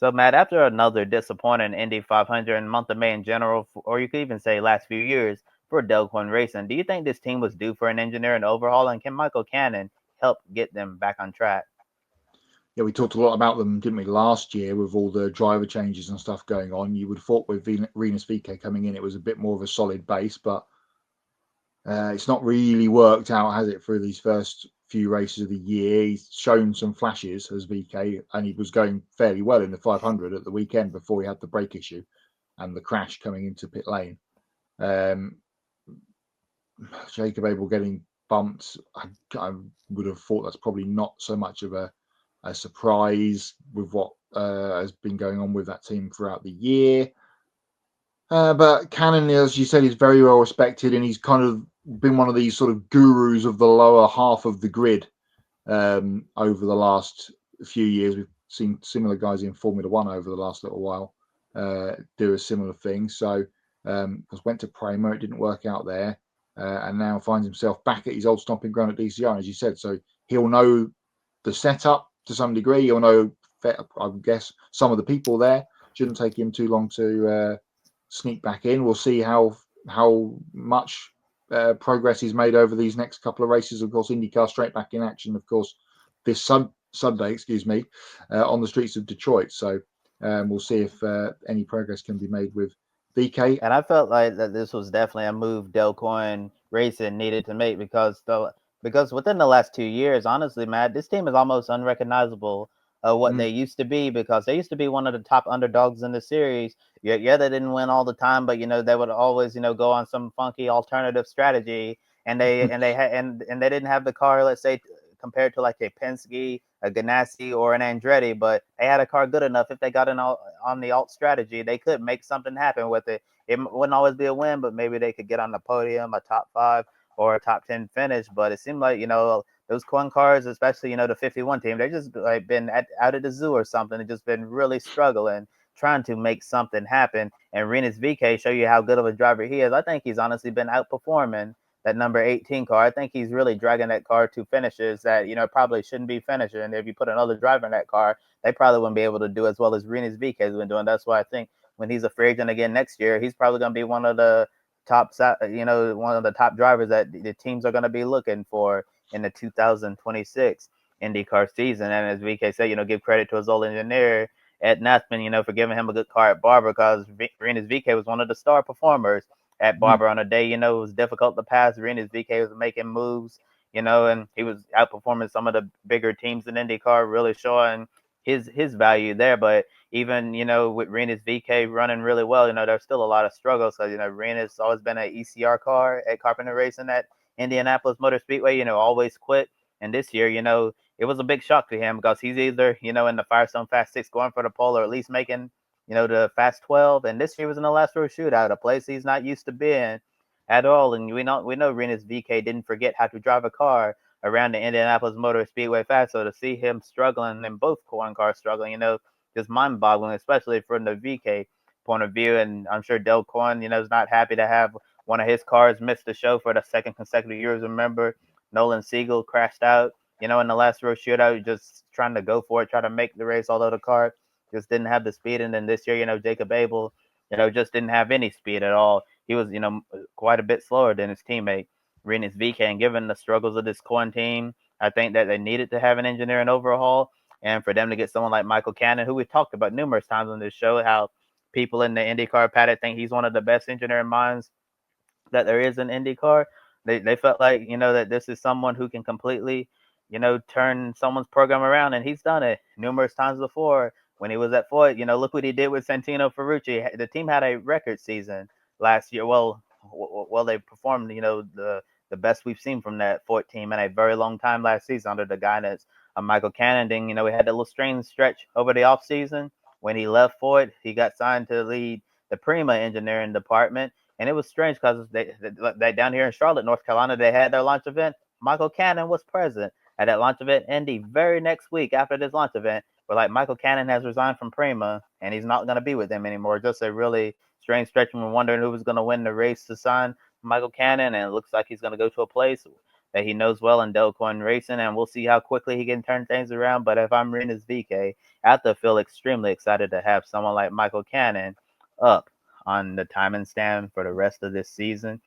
So, Matt, after another disappointing Indy 500 and month of May in general, or you could even say last few years for Dale Coyne Racing, do you think this team was due for an engineering overhaul, and can Michael Cannon help get them back on track? Yeah, we talked a lot about them, didn't we, last year with all the driver changes and stuff going on. You would have thought with Rinus VK coming in, it was a bit more of a solid base, but it's not really worked out, has it, through these first few races of the year? He's shown some flashes as VK, and he was going fairly well in the 500 at the weekend before he had the brake issue and the crash coming into pit lane. Um, Jacob Abel getting bumped, I would have thought that's probably not so much of a surprise with what has been going on with that team throughout the year. But Cannon, as you said, is very well respected, and he's kind of been one of these sort of gurus of the lower half of the grid over the last few years. We've seen similar guys in Formula One over the last little while do a similar thing. So, went to Prima, it didn't work out there, and now finds himself back at his old stomping ground at DCR, as you said. So he'll know the setup to some degree. He'll know, I guess, some of the people there. Shouldn't take him too long to sneak back in. We'll see how much progress is made over these next couple of races. Of course, IndyCar straight back in action. Of course, this Sunday, on the streets of Detroit. So we'll see if any progress can be made with VK. And I felt like that this was definitely a move Dale Coyne Racing needed to make because within the last 2 years, honestly, Matt, this team is almost unrecognizable of what they Mm, used to be because they used to be one of the top underdogs in the series. Yeah, they didn't win all the time, but they would always go on some funky alternative strategy, and they didn't have the car, let's say, compared to like a Penske, a Ganassi, or an Andretti, but they had a car good enough. If they got on the alt strategy, they could make something happen with it. It wouldn't always be a win, but maybe they could get on the podium, a top five or a top 10 finish. But it seemed like those Coin cars, especially the 51 team, they just like been out at the zoo or something. They just been really struggling trying to make something happen. And Renus VK show you how good of a driver he is. I think he's honestly been outperforming that number 18 car. I think he's really dragging that car to finishes that probably shouldn't be finishing. And if you put another driver in that car, they probably wouldn't be able to do as well as Renus VK has been doing. That's why I think when he's a free agent again next year, he's probably going to be one of the one of the top drivers that the teams are going to be looking for in the 2026 IndyCar season. And as VK said, give credit to his old engineer Ed Nathman, for giving him a good car at Barber because Renus VK was one of the star performers at mm, Barber on a day, it was difficult to pass. Renus VK was making moves, and he was outperforming some of the bigger teams in IndyCar, really showing his value there. But even, with Renus VK running really well, there's still a lot of struggles. So, Renus always been an ECR car at Carpenter Racing at Indianapolis Motor Speedway, always quick. And this year, it was a big shock to him because he's either, in the Firestone Fast Six going for the pole or at least making the Fast 12. And this year was in the last row shootout, a place he's not used to being at all. And we know Renus VK didn't forget how to drive a car around the Indianapolis Motor Speedway Fast. So to see him struggling and both Coin cars struggling, just mind boggling, especially from the VK point of view. And I'm sure Dale Coyne, is not happy to have one of his cars miss the show for the second consecutive years. Remember, Nolan Siegel crashed out, in the last row shootout, just trying to go for it, try to make the race, although the car just didn't have the speed. And then this year, Jacob Abel, just didn't have any speed at all. He was, quite a bit slower than his teammate, Renus VK. And given the struggles of this Coin team, I think that they needed to have an engineering overhaul. And for them to get someone like Michael Cannon, who we've talked about numerous times on this show, how people in the IndyCar paddock think he's one of the best engineering minds that there is in IndyCar. They felt like that this is someone who can completely turn someone's program around, and he's done it numerous times before. When he was at Ford, look what he did with Santino Ferrucci. The team had a record season last year. Well, they performed the best we've seen from that Ford team in a very long time last season under the guidance of Michael Cannon. Then we had a little strange stretch over the off season when he left Ford. He got signed to lead the Prima engineering department. And it was strange because they down here in Charlotte, North Carolina, they had their launch event. Michael Cannon was present at that launch event. And the very next week after this launch event, we're like, Michael Cannon has resigned from Prima and he's not going to be with them anymore. Just a really strange stretch. And we're wondering who was going to win the race to sign Michael Cannon. And it looks like he's going to go to a place that he knows well in Dale Coyne Racing, and we'll see how quickly he can turn things around. But if I'm Rinus VK, I have to feel extremely excited to have someone like Michael Cannon up on the timing stand for the rest of this season.